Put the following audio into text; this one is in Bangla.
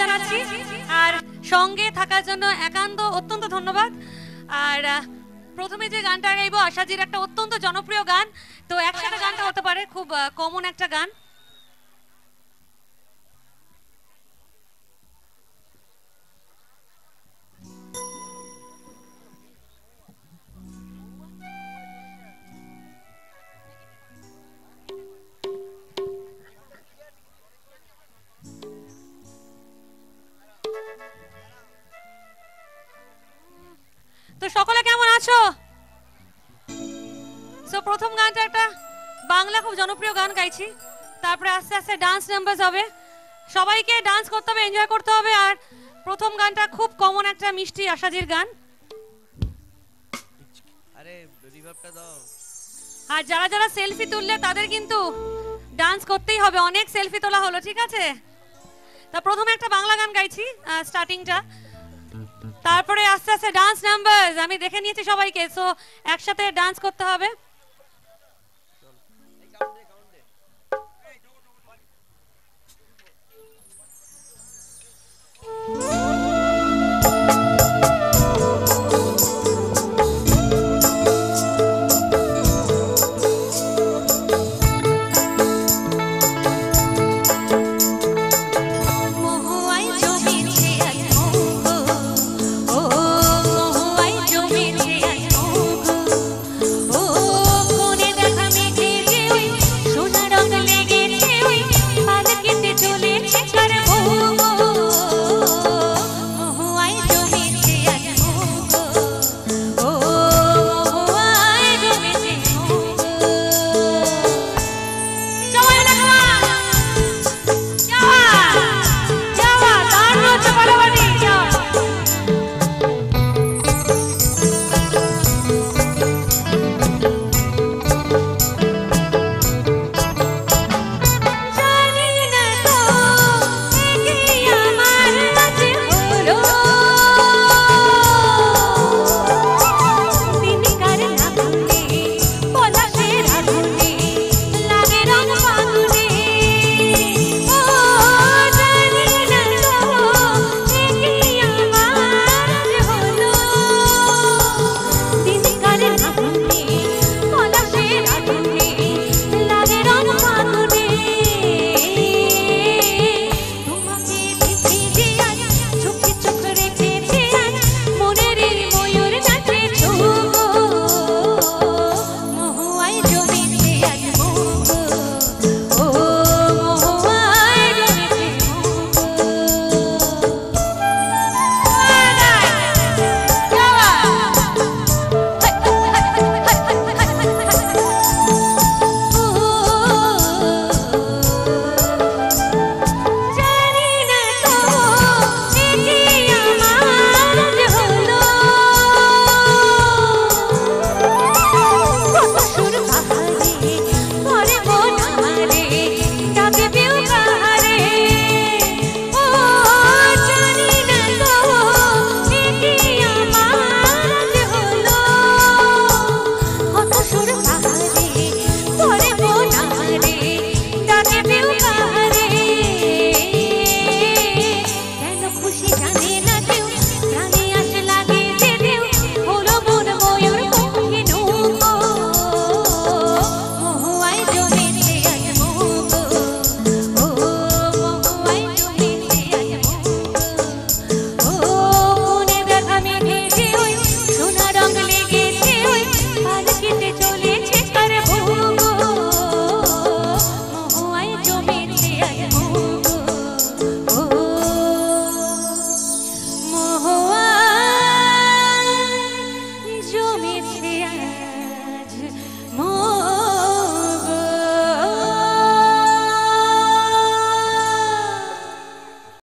জানাচ্ছি আর সঙ্গে থাকার জন্য একান্ত অত্যন্ত ধন্যবাদ। আর প্রথমে যে গানটা গাইবো আশাজির একটা অত্যন্ত জনপ্রিয় গান, তো একসাথে গানটা হতে পারে, খুব কমন একটা গান। তো সকলে কেমন আছো? সো প্রথম গানটা একটা বাংলা খুব জনপ্রিয় গান গাইছি, তারপরে আস্তে আস্তে ডান্স নাম্বার হবে, সবাইকে ডান্স করতে হবে, এনজয় করতে হবে। আর প্রথম গানটা খুব কমন একটা মিষ্টি আশাজির গান। আরে রিভার্বটা দাও। আর যারা যারা সেলফি তুললে তাদের কিন্তু ডান্স করতেই হবে, অনেক সেলফি তোলা হলো, ঠিক আছে? তা প্রথমে একটা বাংলা গান গাইছি স্টার্টিংটা, তারপরে আস্তে আস্তে ডান্স নাম্বার আমি দেখে নিয়েছি সবাইকে, সো একসাথে ডান্স করতে হবে।